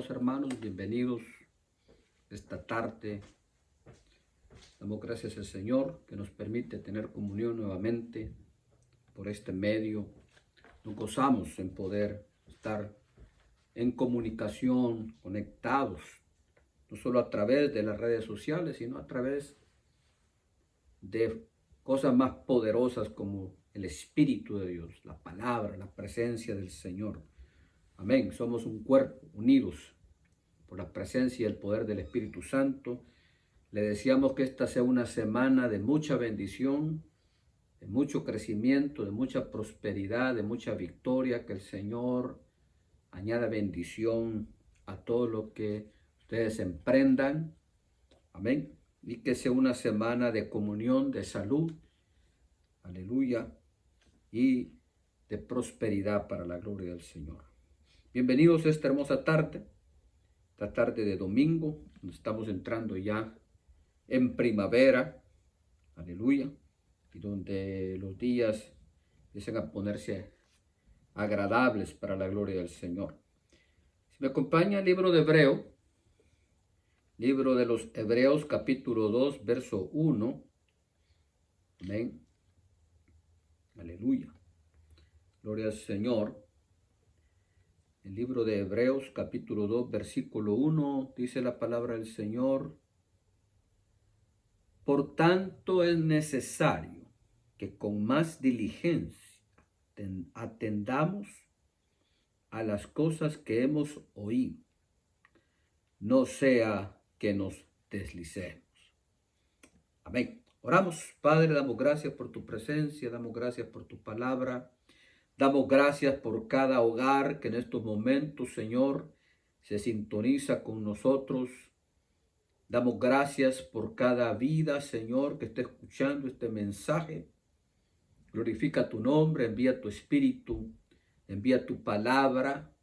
amados hermanos, bienvenidos esta tarde. Damos gracias al Señor que nos permite tener comunión nuevamente por este medio. Nos gozamos en poder estar en comunicación, conectados, no solo a través de las redes sociales, sino a través de cosas más poderosas como el Espíritu de Dios, la palabra, la presencia del Señor. Amén. Somos un cuerpo, unidos por la presencia y el poder del Espíritu Santo. Le deseamos que esta sea una semana de mucha bendición, de mucho crecimiento, de mucha prosperidad, de mucha victoria, que el Señor añada bendición a todo lo que ustedes emprendan. Amén. Y que sea una semana de comunión, de salud, aleluya, y de prosperidad para la gloria del Señor. Bienvenidos a esta hermosa tarde, esta tarde de domingo. Estamos entrando ya en primavera, aleluya, y donde los días empiezan a ponerse agradables para la gloria del Señor. Si me acompaña el libro de Hebreo, libro de los Hebreos, capítulo 2, verso 1. Amén. Aleluya. Gloria al Señor. El libro de Hebreos, capítulo 2, versículo 1, dice la palabra del Señor. Por tanto es necesario que con más diligencia atendamos a las cosas que hemos oído, no sea que nos deslicemos. Amén. Oramos, Padre, damos gracias por tu presencia, damos gracias por tu palabra, damos gracias por cada hogar que en estos momentos, Señor, se sintoniza con nosotros. Damos gracias por cada vida, Señor, que está escuchando este mensaje. Glorifica tu nombre, envía tu espíritu, envía tu palabra.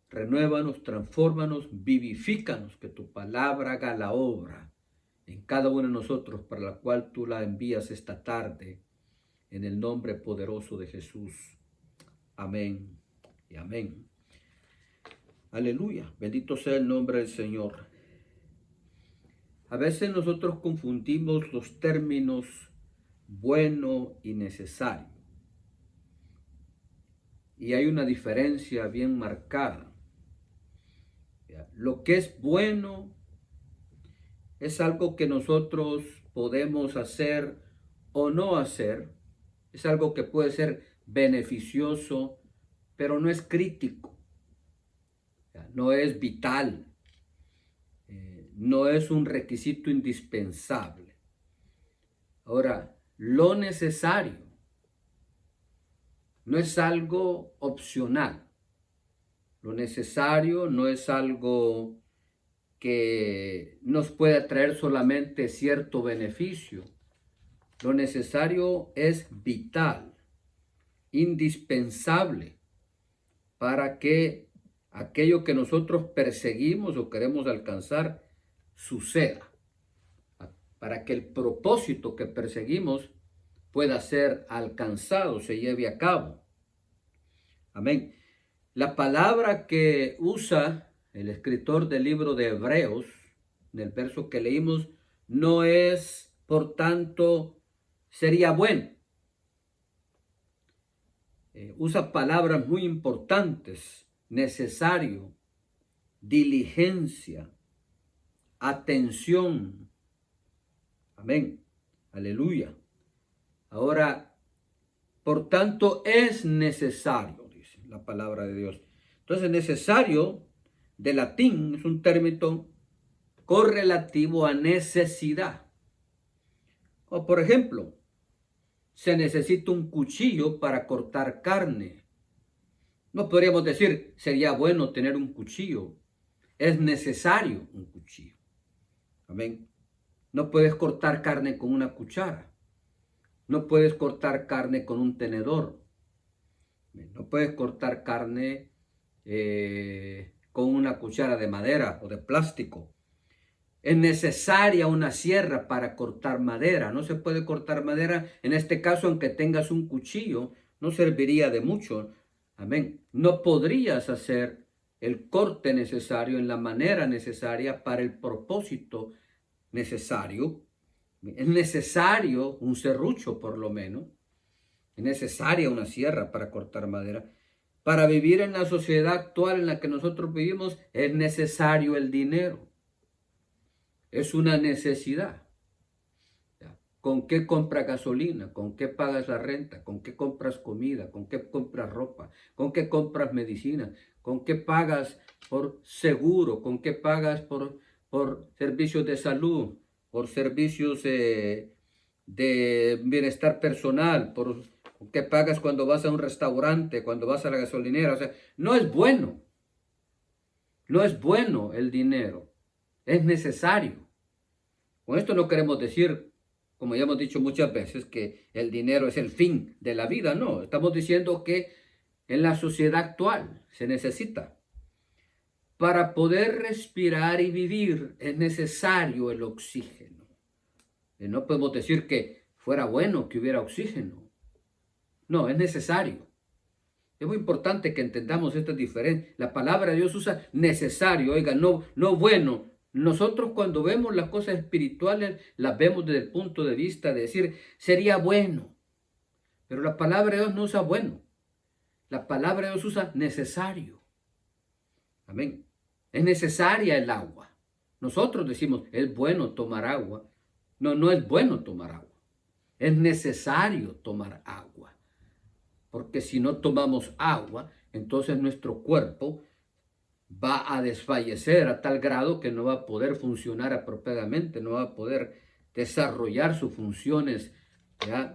Renuévanos, transfórmanos, vivifícanos, que tu palabra haga la obra en cada uno de nosotros para la cual tú la envías esta tarde, en el nombre poderoso de Jesús. Amén y amén. Aleluya, bendito sea el nombre del Señor. A veces nosotros confundimos los términos bueno y necesario. Y hay una diferencia bien marcada. Lo que es bueno es algo que nosotros podemos hacer o no hacer. Es algo que puede ser beneficioso, pero no es crítico. No es vital. No es un requisito indispensable. Ahora, lo necesario no es algo opcional. Lo necesario no es algo que nos pueda traer solamente cierto beneficio. Lo necesario es vital, indispensable para que aquello que nosotros perseguimos o queremos alcanzar suceda, para que el propósito que perseguimos pueda ser alcanzado, se lleve a cabo. Amén. La palabra que usa el escritor del libro de Hebreos, en el verso que leímos, no es, por tanto, sería bueno. Usa palabras muy importantes: necesario, diligencia, atención. Amén. Aleluya. Ahora, por tanto, es necesario, dice la palabra de Dios. Entonces, necesario, de latín, es un término correlativo a necesidad. O, por ejemplo, se necesita un cuchillo para cortar carne. No podríamos decir, sería bueno tener un cuchillo. Es necesario un cuchillo. Amén. No puedes cortar carne con una cuchara. No puedes cortar carne con un tenedor. No puedes cortar carne con una cuchara de madera o de plástico. Es necesaria una sierra para cortar madera. No se puede cortar madera. En este caso, aunque tengas un cuchillo, no serviría de mucho. Amén. No podrías hacer el corte necesario, en la manera necesaria, para el propósito necesario. Es necesario un serrucho, por lo menos. Es necesaria una sierra para cortar madera. Para vivir en la sociedad actual en la que nosotros vivimos, es necesario el dinero. Es una necesidad. ¿Con qué compras gasolina? ¿Con qué pagas la renta? ¿Con qué compras comida? ¿Con qué compras ropa? ¿Con qué compras medicina? ¿Con qué pagas por seguro? ¿Con qué pagas por servicios de salud? ¿Por servicios de bienestar personal? ¿Con qué pagas cuando vas a un restaurante? ¿Cuando vas a la gasolinera? O sea, no es bueno. No es bueno el dinero. Es necesario. Con esto no queremos decir, como ya hemos dicho muchas veces, que el dinero es el fin de la vida. No, estamos diciendo que en la sociedad actual se necesita. Para poder respirar y vivir es necesario el oxígeno. Y no podemos decir que fuera bueno que hubiera oxígeno. No, es necesario. Es muy importante que entendamos esta diferencia. La palabra de Dios usa necesario, oiga, no bueno. Nosotros cuando vemos las cosas espirituales, las vemos desde el punto de vista de decir, sería bueno. Pero la palabra de Dios no usa bueno. La palabra de Dios usa necesario. Amén. Es necesaria el agua. Nosotros decimos, es bueno tomar agua. No, no es bueno tomar agua. Es necesario tomar agua. Porque si no tomamos agua, entonces nuestro cuerpo va a desfallecer a tal grado que no va a poder funcionar apropiadamente, no va a poder desarrollar sus funciones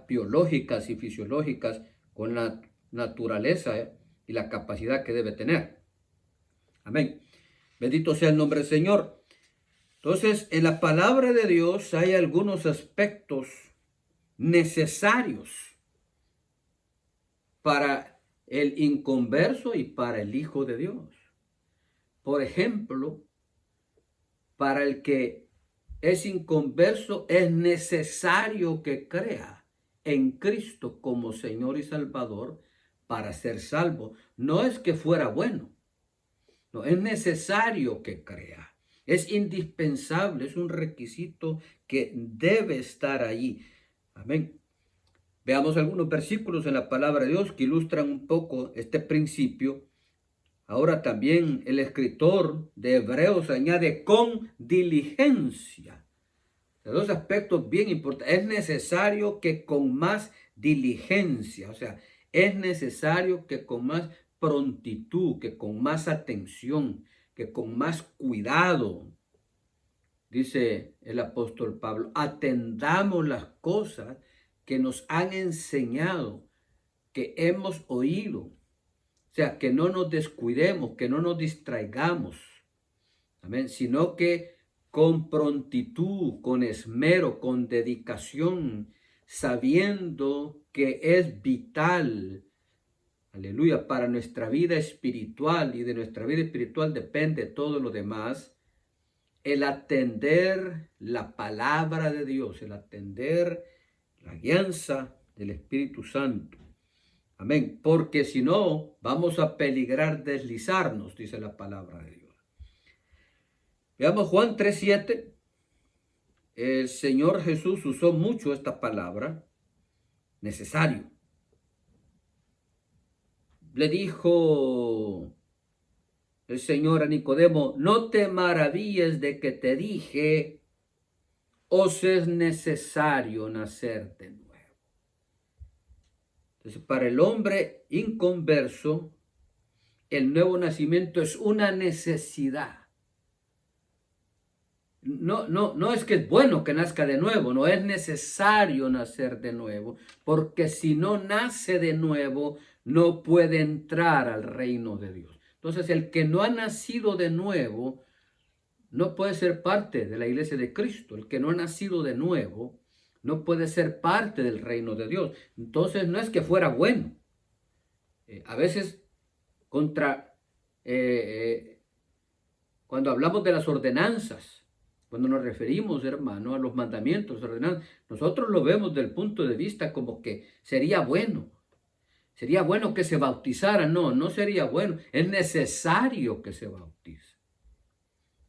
biológicas y fisiológicas con la naturaleza y la capacidad que debe tener. Amén. Bendito sea el nombre del Señor. Entonces, en la palabra de Dios hay algunos aspectos necesarios para el inconverso y para el Hijo de Dios. Por ejemplo, para el que es inconverso es necesario que crea en Cristo como Señor y Salvador para ser salvo. No es que fuera bueno, no, es necesario que crea. Es indispensable, es un requisito que debe estar allí. Amén. Veamos algunos versículos en la palabra de Dios que ilustran un poco este principio. Ahora también el escritor de Hebreos añade con diligencia. De dos aspectos bien importantes. Es necesario que con más diligencia, o sea, es necesario que con más prontitud, que con más atención, que con más cuidado, dice el apóstol Pablo, atendamos las cosas que nos han enseñado, que hemos oído. O sea, que no nos descuidemos, que no nos distraigamos, amén, sino que con prontitud, con esmero, con dedicación, sabiendo que es vital, aleluya, para nuestra vida espiritual, y de nuestra vida espiritual depende todo lo demás, el atender la palabra de Dios, el atender la guianza del Espíritu Santo. Amén. Porque si no, vamos a peligrar deslizarnos, dice la palabra de Dios. Veamos Juan 3:7. El Señor Jesús usó mucho esta palabra, necesario. Le dijo el Señor a Nicodemo, no te maravilles de que te dije, os es necesario nacer de nuevo. Entonces, para el hombre inconverso, el nuevo nacimiento es una necesidad. No es que es bueno que nazca de nuevo, no es necesario nacer de nuevo, porque si no nace de nuevo, no puede entrar al reino de Dios. Entonces, el que no ha nacido de nuevo, no puede ser parte de la iglesia de Cristo. El que no ha nacido de nuevo, no puede ser parte del reino de Dios. Entonces, no es que fuera bueno. A veces, cuando hablamos de las ordenanzas, cuando nos referimos, hermano, a los mandamientos, ordenanzas, nosotros lo vemos del punto de vista como que sería bueno Sería bueno que se bautizara. No, no sería bueno. Es necesario que se bautice.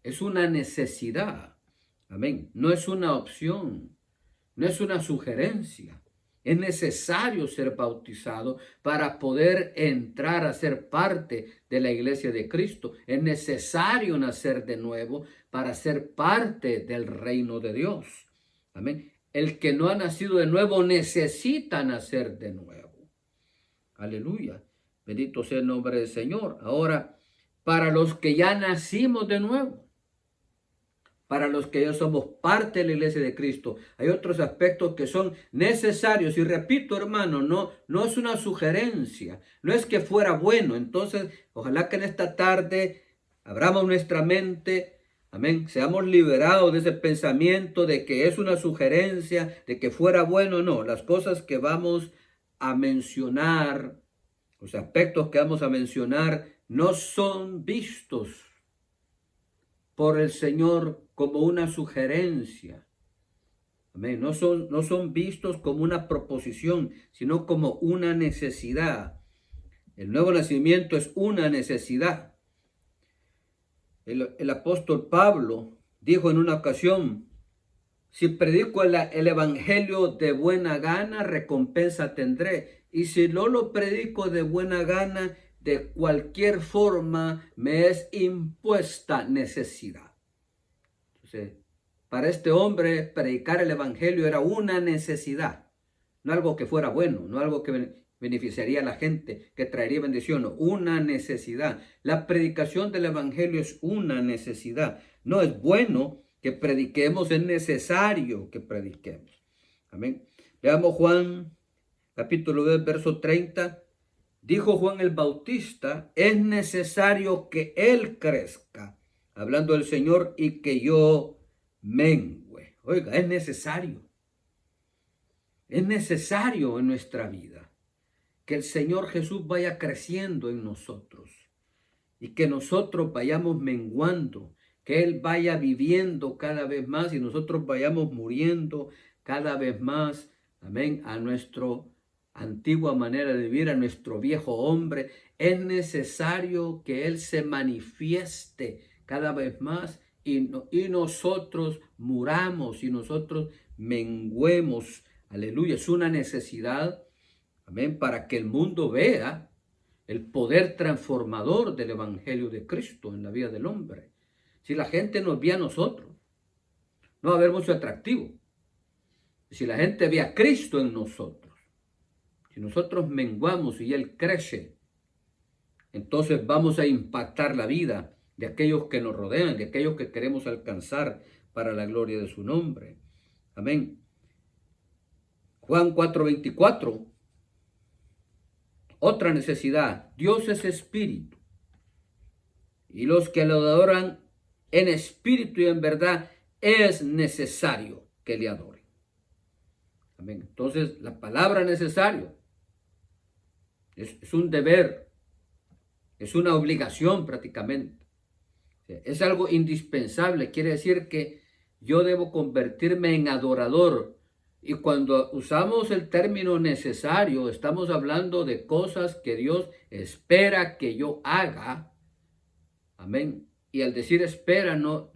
Es una necesidad. Amén. No es una opción. No es una sugerencia. Es necesario ser bautizado para poder entrar a ser parte de la iglesia de Cristo. Es necesario nacer de nuevo para ser parte del reino de Dios. Amén. El que no ha nacido de nuevo necesita nacer de nuevo. Aleluya. Bendito sea el nombre del Señor. Ahora, para los que ya nacimos de nuevo, para los que ya somos parte de la iglesia de Cristo, hay otros aspectos que son necesarios. Y repito, hermano, no es una sugerencia, no es que fuera bueno. Entonces, ojalá que en esta tarde abramos nuestra mente, amén, seamos liberados de ese pensamiento de que es una sugerencia, de que fuera bueno. No, las cosas que vamos a mencionar, los aspectos que vamos a mencionar, no son vistos por el Señor como una sugerencia. Amén. No son vistos como una proposición, sino como una necesidad. El nuevo nacimiento es una necesidad. El apóstol Pablo dijo en una ocasión: si predico el evangelio de buena gana, recompensa tendré. Y si no lo predico de buena gana, de cualquier forma me es impuesta necesidad. Entonces, para este hombre predicar el evangelio era una necesidad, no algo que fuera bueno, no algo que beneficiaría a la gente, que traería bendición, no, una necesidad. La predicación del evangelio es una necesidad. No es bueno que prediquemos, es necesario que prediquemos. Amén. Veamos Juan capítulo 2, verso 30. Dijo Juan el Bautista: es necesario que él crezca, hablando del Señor, y que yo mengüe. Oiga, es necesario. Es necesario en nuestra vida que el Señor Jesús vaya creciendo en nosotros y que nosotros vayamos menguando, que Él vaya viviendo cada vez más y nosotros vayamos muriendo cada vez más, amén, a nuestra antigua manera de vivir, a nuestro viejo hombre. Es necesario que Él se manifieste cada vez más y nosotros muramos y nosotros menguemos. Aleluya, es una necesidad, amén, para que el mundo vea el poder transformador del evangelio de Cristo en la vida del hombre. Si la gente nos ve a nosotros, no va a haber mucho atractivo. Si la gente ve a Cristo en nosotros, si nosotros menguamos y Él crece, entonces vamos a impactar la vida de aquellos que nos rodean, de aquellos que queremos alcanzar para la gloria de su nombre. Amén. Juan 4:24. Otra necesidad. Dios es espíritu, y los que lo adoran en espíritu y en verdad es necesario que le adoren. Amén. Entonces, la palabra necesario es un deber, es una obligación prácticamente. Es algo indispensable. Quiere decir que yo debo convertirme en adorador. Y cuando usamos el término necesario, estamos hablando de cosas que Dios espera que yo haga. Amén. Y al decir espera, no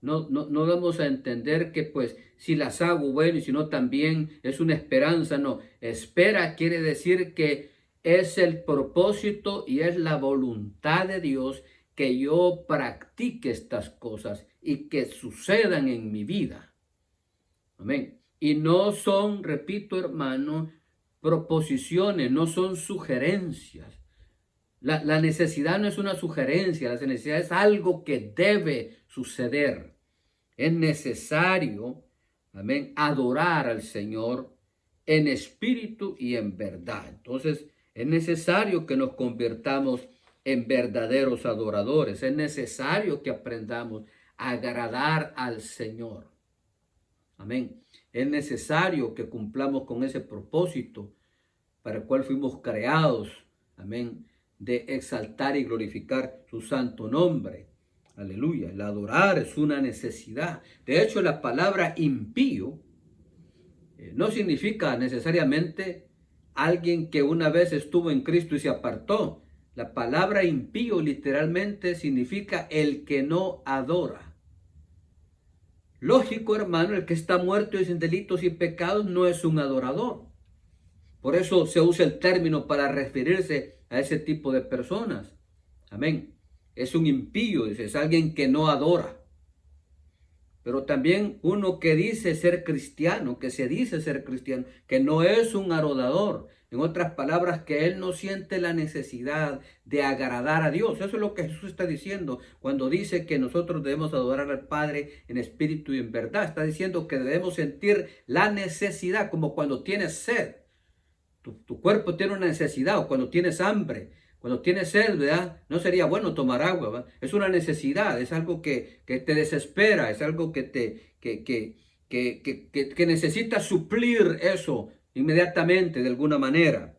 vamos a entender que pues si las hago, bueno, y si no también es una esperanza. No, espera quiere decir que es el propósito y es la voluntad de Dios que yo practique estas cosas y que sucedan en mi vida. Amén. Y no son, repito, hermano, proposiciones, no son sugerencias. La necesidad no es una sugerencia, la necesidad es algo que debe suceder. Es necesario, amén, adorar al Señor en espíritu y en verdad. Entonces, es necesario que nos convirtamos en verdaderos adoradores. Es necesario que aprendamos a agradar al Señor. Amén. Es necesario que cumplamos con ese propósito para el cual fuimos creados. Amén. De exaltar y glorificar su santo nombre. Aleluya. El adorar es una necesidad. De hecho, la palabra impío no significa necesariamente alguien que una vez estuvo en Cristo y se apartó. La palabra impío literalmente significa el que no adora. Lógico, hermano, el que está muerto y sin delitos y pecados no es un adorador. Por eso se usa el término para referirse a ese tipo de personas. Amén. Es un impío, es alguien que no adora. Pero también uno que dice ser cristiano, que se dice ser cristiano, que no es un adorador. En otras palabras, que él no siente la necesidad de agradar a Dios. Eso es lo que Jesús está diciendo cuando dice que nosotros debemos adorar al Padre en espíritu y en verdad. Está diciendo que debemos sentir la necesidad, como cuando tienes sed. Tu cuerpo tiene una necesidad, o cuando tienes hambre, cuando tienes sed, ¿verdad? No sería bueno tomar agua, ¿verdad? Es una necesidad, es algo que te desespera, es algo que necesitas suplir eso inmediatamente de alguna manera.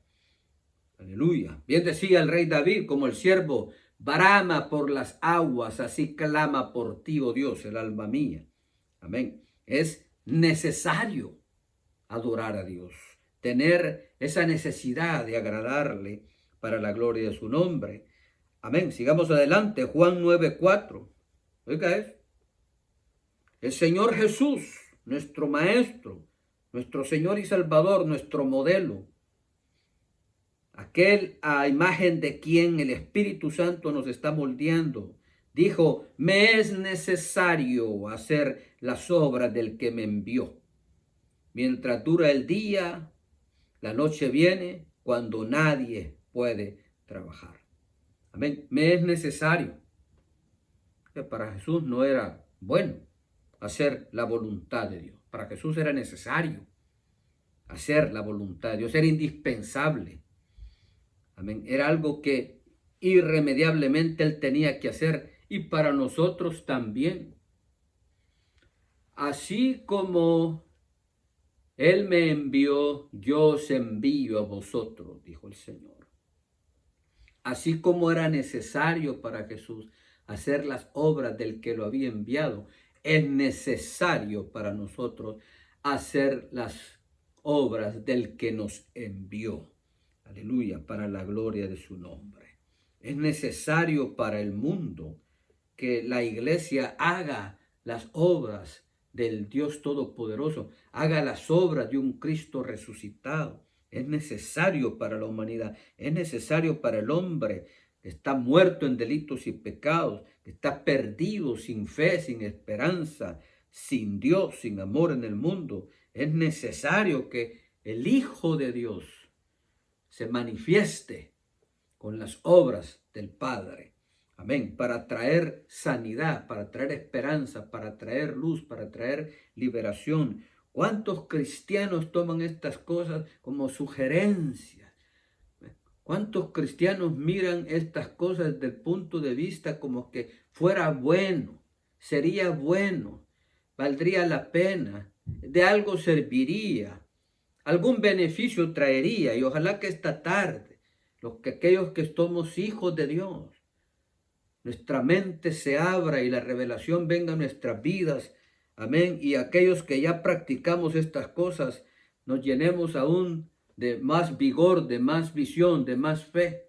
Aleluya. Bien decía el rey David, como el siervo brama por las aguas, así clama por ti, oh Dios, el alma mía. Amén. Es necesario adorar a Dios, tener esa necesidad de agradarle para la gloria de su nombre. Amén. Sigamos adelante. Juan 9:4. Oiga eso. El Señor Jesús, nuestro Maestro, nuestro Señor y Salvador, nuestro modelo, aquel a imagen de quien el Espíritu Santo nos está moldeando, dijo: me es necesario hacer las obras del que me envió. Mientras dura el día, la noche viene cuando nadie puede trabajar. Amén. Me es necesario. Para Jesús no era bueno hacer la voluntad de Dios. Para Jesús era necesario hacer la voluntad de Dios. Era indispensable. Amén. Era algo que irremediablemente él tenía que hacer, y para nosotros también. Así como él me envió, yo os envío a vosotros, dijo el Señor. Así como era necesario para Jesús hacer las obras del que lo había enviado, es necesario para nosotros hacer las obras del que nos envió. Aleluya, para la gloria de su nombre. Es necesario para el mundo que la iglesia haga las obras del Dios Todopoderoso, haga las obras de un Cristo resucitado. Es necesario para la humanidad, es necesario para el hombre que está muerto en delitos y pecados, que está perdido, sin fe, sin esperanza, sin Dios, sin amor en el mundo. Es necesario que el Hijo de Dios se manifieste con las obras del Padre. Amén. Para traer sanidad, para traer esperanza, para traer luz, para traer liberación. ¿Cuántos cristianos toman estas cosas como sugerencias? ¿Cuántos cristianos miran estas cosas desde el punto de vista como que fuera bueno, sería bueno, valdría la pena, de algo serviría, algún beneficio traería? Y ojalá que esta tarde, aquellos que somos hijos de Dios, nuestra mente se abra y la revelación venga a nuestras vidas. Amén. Y aquellos que ya practicamos estas cosas, nos llenemos aún de más vigor, de más visión, de más fe,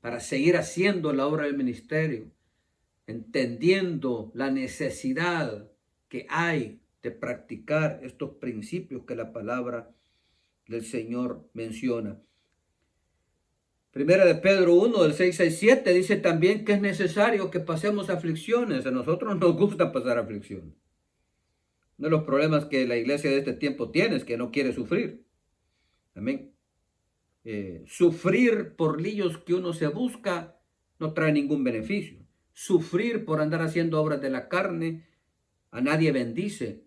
para seguir haciendo la obra del ministerio, entendiendo la necesidad que hay de practicar estos principios que la palabra del Señor menciona. Primera de Pedro 1, del 6 al 7, dice también que es necesario que pasemos aflicciones. A nosotros nos gusta pasar aflicciones. Uno de los problemas que la iglesia de este tiempo tiene es que no quiere sufrir. Amén. Sufrir por líos que uno se busca no trae ningún beneficio. Sufrir por andar haciendo obras de la carne a nadie bendice.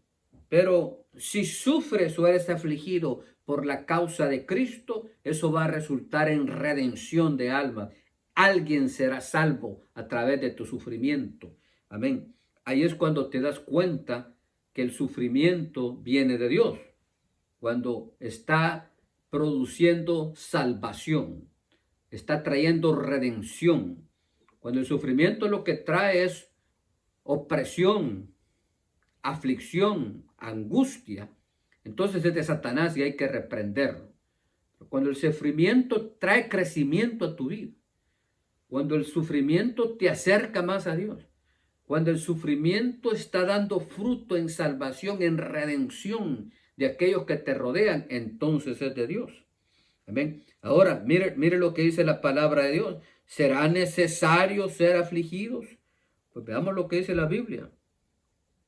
Pero si sufres o eres afligido por la causa de Cristo, eso va a resultar en redención de alma. Alguien será salvo a través de tu sufrimiento. Amén. Ahí es cuando te das cuenta que el sufrimiento viene de Dios. Cuando está produciendo salvación, está trayendo redención. Cuando el sufrimiento lo que trae es opresión, aflicción, angustia, entonces es de Satanás y hay que reprenderlo. Cuando el sufrimiento trae crecimiento a tu vida. Cuando el sufrimiento te acerca más a Dios. Cuando el sufrimiento está dando fruto en salvación, en redención de aquellos que te rodean, entonces es de Dios. Amén. Ahora, mire lo que dice la palabra de Dios. ¿Será necesario ser afligidos? Pues veamos lo que dice la Biblia.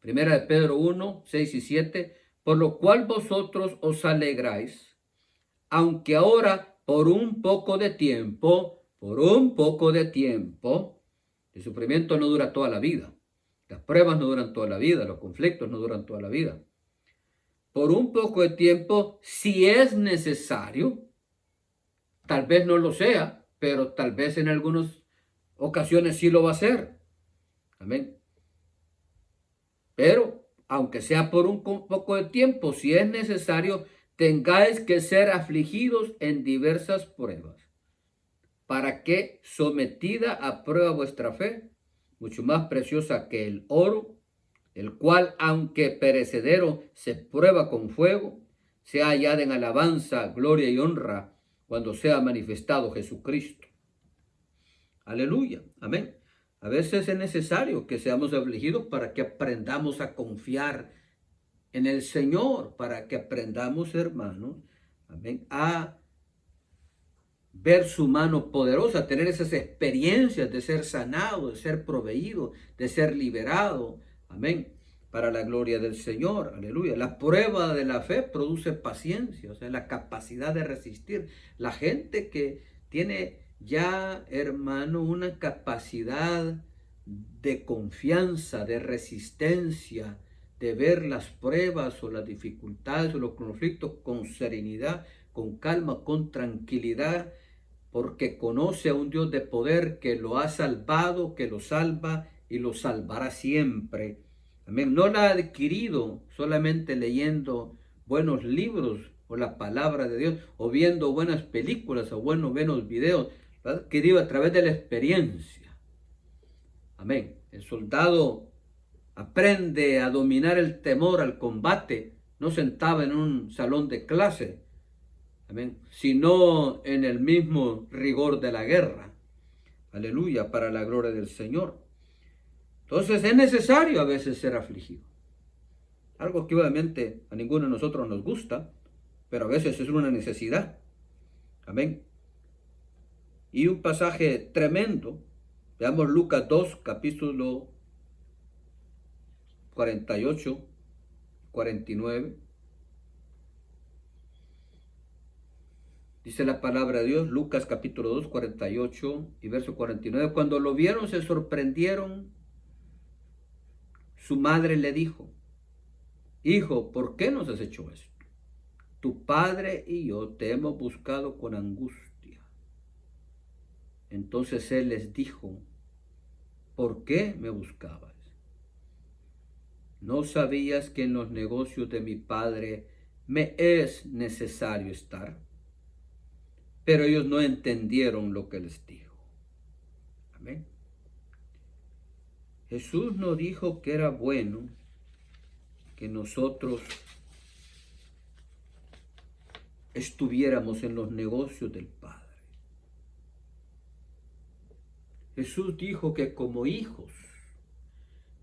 Primera de Pedro 1, 6 y 7. Por lo cual vosotros os alegráis, aunque ahora por un poco de tiempo, el sufrimiento no dura toda la vida. Las pruebas no duran toda la vida, los conflictos no duran toda la vida. Por un poco de tiempo, si es necesario, tal vez no lo sea, pero tal vez en algunas ocasiones sí lo va a ser. Amén. Pero, aunque sea por un poco de tiempo, si es necesario, tengáis que ser afligidos en diversas pruebas, para que, sometida a prueba vuestra fe, mucho más preciosa que el oro, el cual, aunque perecedero, se prueba con fuego, sea hallada en alabanza, gloria y honra, cuando sea manifestado Jesucristo. Aleluya, amén. A veces es necesario que seamos afligidos para que aprendamos a confiar en el Señor, para que aprendamos, hermanos, amén, a ver su mano poderosa, a tener esas experiencias de ser sanado, de ser proveído, de ser liberado, amén, para la gloria del Señor, aleluya. La prueba de la fe produce paciencia, o sea, la capacidad de resistir. La gente que tiene ya, hermano, una capacidad de confianza, de resistencia, de ver las pruebas o las dificultades o los conflictos con serenidad, con calma, con tranquilidad, porque conoce a un Dios de poder que lo ha salvado, que lo salva y lo salvará siempre. Amén. No la ha adquirido solamente leyendo buenos libros o la palabra de Dios, o viendo buenas películas o buenos videos. Lo ha adquirido a través de la experiencia. Amén. El soldado aprende a dominar el temor al combate, no sentado en un salón de clase, amén, sino en el mismo rigor de la guerra. Aleluya, para la gloria del Señor. Entonces es necesario a veces ser afligido. Algo que obviamente a ninguno de nosotros nos gusta, pero a veces es una necesidad. Amén. Y un pasaje tremendo, veamos Lucas 2, capítulo 48, 49. Dice la palabra de Dios, Lucas capítulo 2, 48 y verso 49. Cuando lo vieron se sorprendieron. Su madre le dijo, hijo, ¿por qué nos has hecho esto? Tu padre y yo te hemos buscado con angustia. Entonces él les dijo, ¿por qué me buscabas? ¿No sabías que en los negocios de mi padre me es necesario estar? Pero ellos no entendieron lo que les dijo. Amén. Jesús nos dijo que era bueno que nosotros estuviéramos en los negocios del Padre. Jesús dijo que como hijos,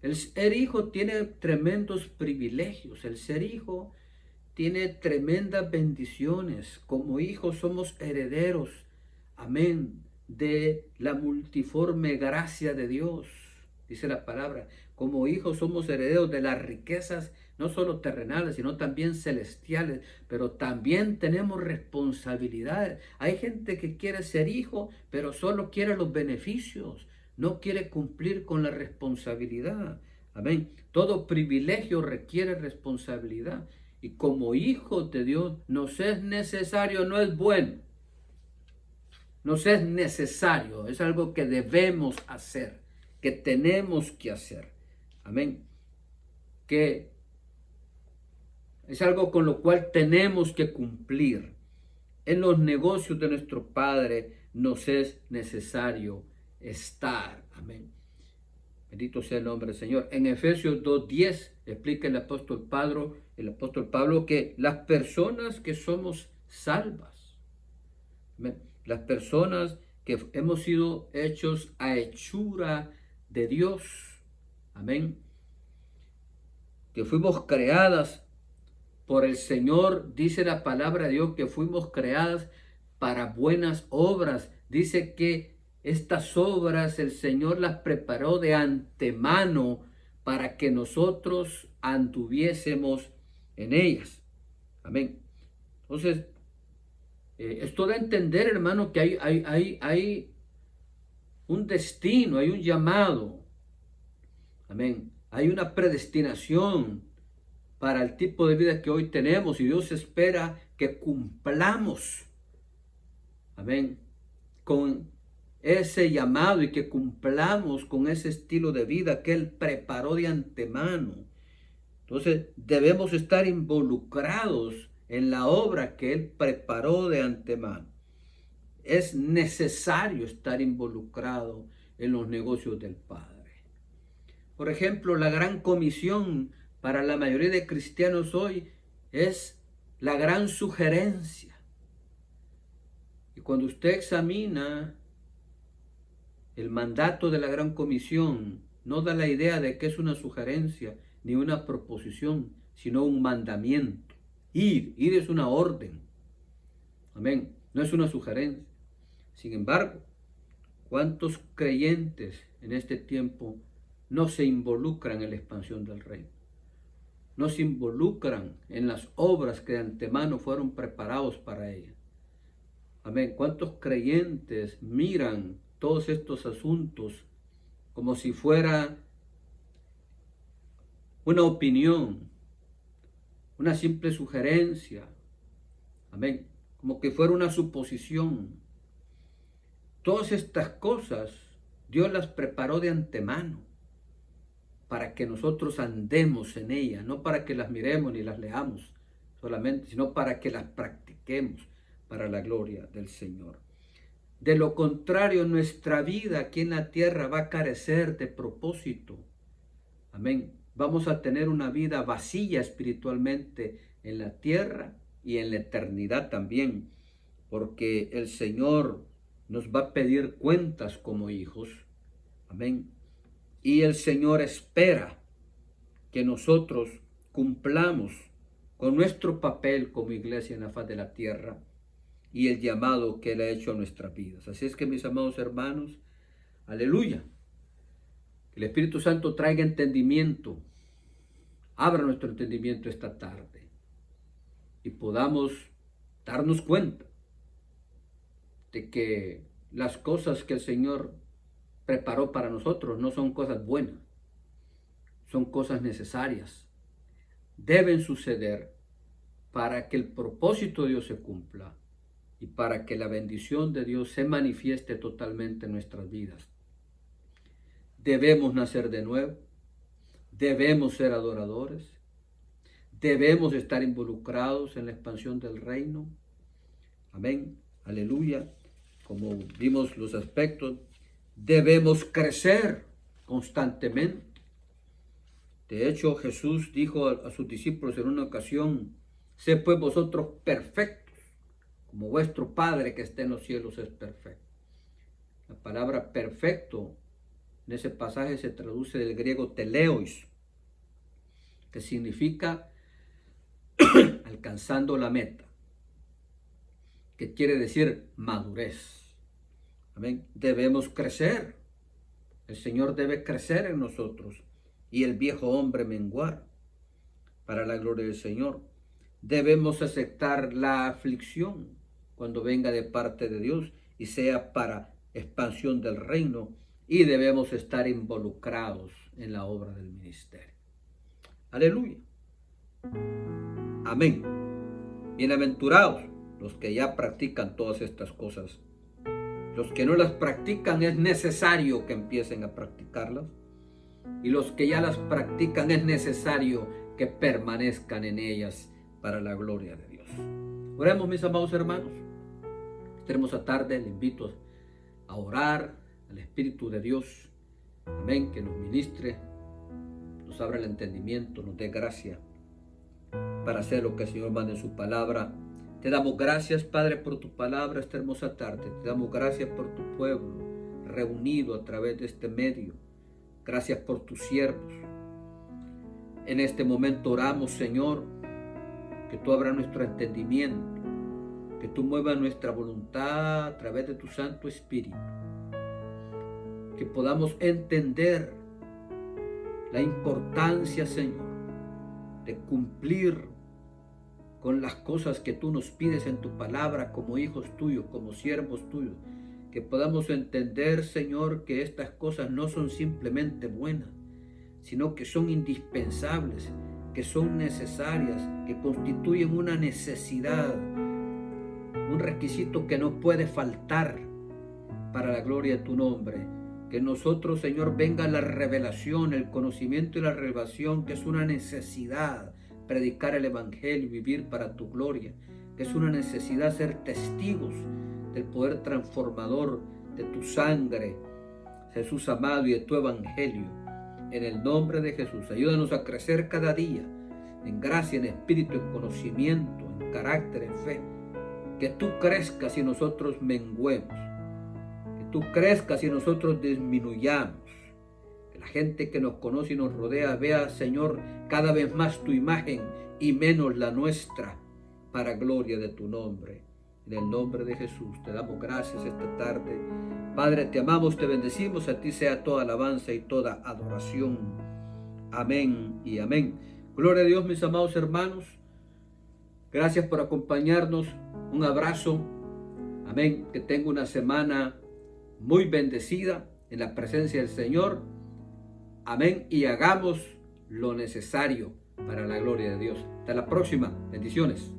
el ser hijo tiene tremendos privilegios, el ser hijo tiene tremendas bendiciones. Como hijos somos herederos, amén, de la multiforme gracia de Dios. Dice la palabra, como hijos somos herederos de las riquezas, no solo terrenales, sino también celestiales, pero también tenemos responsabilidades. Hay gente que quiere ser hijo, pero solo quiere los beneficios, no quiere cumplir con la responsabilidad. Amén. Todo privilegio requiere responsabilidad. Y como hijos de Dios nos es necesario, no es bueno. Nos es necesario, es algo que debemos hacer, que tenemos que hacer. Amén. Que es algo con lo cual tenemos que cumplir. En los negocios de nuestro Padre nos es necesario estar. Amén. Bendito sea el nombre del Señor. En Efesios 2:10 explica el apóstol Pablo que las personas que somos salvas, Amén. Las personas que hemos sido hechos a hechura de Dios. Amén. Que fuimos creadas por el Señor, dice la palabra de Dios, que fuimos creadas para buenas obras. Dice que estas obras el Señor las preparó de antemano para que nosotros anduviésemos en ellas. Amén. Entonces, esto da a entender, hermano, que hay un destino, hay un llamado. Amén. Hay una predestinación para el tipo de vida que hoy tenemos y Dios espera que cumplamos, amén, con ese llamado y que cumplamos con ese estilo de vida que Él preparó de antemano. Entonces debemos estar involucrados en la obra que Él preparó de antemano. Es necesario estar involucrado en los negocios del Padre. Por ejemplo, la gran comisión para la mayoría de cristianos hoy es la gran sugerencia. Y cuando usted examina el mandato de la gran comisión, no da la idea de que es una sugerencia ni una proposición, sino un mandamiento. Ir es una orden. Amén. No es una sugerencia. Sin embargo, ¿cuántos creyentes en este tiempo no se involucran en la expansión del reino? No se involucran en las obras que de antemano fueron preparados para ella. Amén. ¿Cuántos creyentes miran todos estos asuntos como si fuera una opinión, una simple sugerencia? Amén. Como que fuera una suposición. Todas estas cosas Dios las preparó de antemano para que nosotros andemos en ellas, no para que las miremos ni las leamos solamente, sino para que las practiquemos para la gloria del Señor. De lo contrario, nuestra vida aquí en la tierra va a carecer de propósito. Amén. Vamos a tener una vida vacía espiritualmente en la tierra y en la eternidad también, porque el Señor nos va a pedir cuentas como hijos. Amén. Y el Señor espera que nosotros cumplamos con nuestro papel como iglesia en la faz de la tierra y el llamado que Él ha hecho a nuestras vidas. Así es que, mis amados hermanos, aleluya, que el Espíritu Santo traiga entendimiento, abra nuestro entendimiento esta tarde y podamos darnos cuenta de que las cosas que el Señor preparó para nosotros no son cosas buenas, son cosas necesarias. Deben suceder para que el propósito de Dios se cumpla y para que la bendición de Dios se manifieste totalmente en nuestras vidas. Debemos nacer de nuevo, debemos ser adoradores, debemos estar involucrados en la expansión del reino. Amén, aleluya. Como vimos los aspectos, debemos crecer constantemente. De hecho, Jesús dijo a sus discípulos en una ocasión: sed pues vosotros perfectos, como vuestro Padre que está en los cielos es perfecto. La palabra perfecto en ese pasaje se traduce del griego teleos, que significa alcanzando la meta, que quiere decir madurez. Amén. Debemos crecer. El Señor debe crecer en nosotros y el viejo hombre menguar para la gloria del Señor. Debemos aceptar la aflicción cuando venga de parte de Dios y sea para expansión del reino, y debemos estar involucrados en la obra del ministerio. Aleluya. Amén. Bienaventurados los que ya practican todas estas cosas. Los que no las practican es necesario que empiecen a practicarlas. Y los que ya las practican es necesario que permanezcan en ellas para la gloria de Dios. Oremos, mis amados hermanos. Esta hermosa tarde le invito a orar al Espíritu de Dios. Amén, que nos ministre, nos abra el entendimiento, nos dé gracia para hacer lo que el Señor manda en su palabra, Te damos gracias, Padre, por tu palabra esta hermosa tarde. Te damos gracias por tu pueblo reunido a través de este medio. Gracias por tus siervos. En este momento oramos, Señor, que tú abras nuestro entendimiento, que tú muevas nuestra voluntad a través de tu Santo Espíritu, que podamos entender la importancia, Señor, de cumplir con las cosas que tú nos pides en tu palabra como hijos tuyos, como siervos tuyos, que podamos entender, Señor, que estas cosas no son simplemente buenas, sino que son indispensables, que son necesarias, que constituyen una necesidad, un requisito que no puede faltar para la gloria de tu nombre. Que en nosotros, Señor, venga la revelación, el conocimiento y la revelación, que es una necesidad predicar el Evangelio y vivir para tu gloria, que es una necesidad ser testigos del poder transformador de tu sangre, Jesús amado, y de tu Evangelio. En el nombre de Jesús, ayúdanos a crecer cada día en gracia, en espíritu, en conocimiento, en carácter, en fe. Que tú crezcas y nosotros menguemos. Que tú crezcas y nosotros disminuyamos. Que la gente que nos conoce y nos rodea vea, Señor, cada vez más tu imagen y menos la nuestra, para gloria de tu nombre. En el nombre de Jesús te damos gracias esta tarde. Padre, te amamos, te bendecimos, a ti sea toda alabanza y toda adoración. Amén y amén. Gloria a Dios, mis amados hermanos. Gracias por acompañarnos. Un abrazo. Amén. Que tenga una semana muy bendecida en la presencia del Señor. Amén. Y hagamos lo necesario para la gloria de Dios. Hasta la próxima. Bendiciones.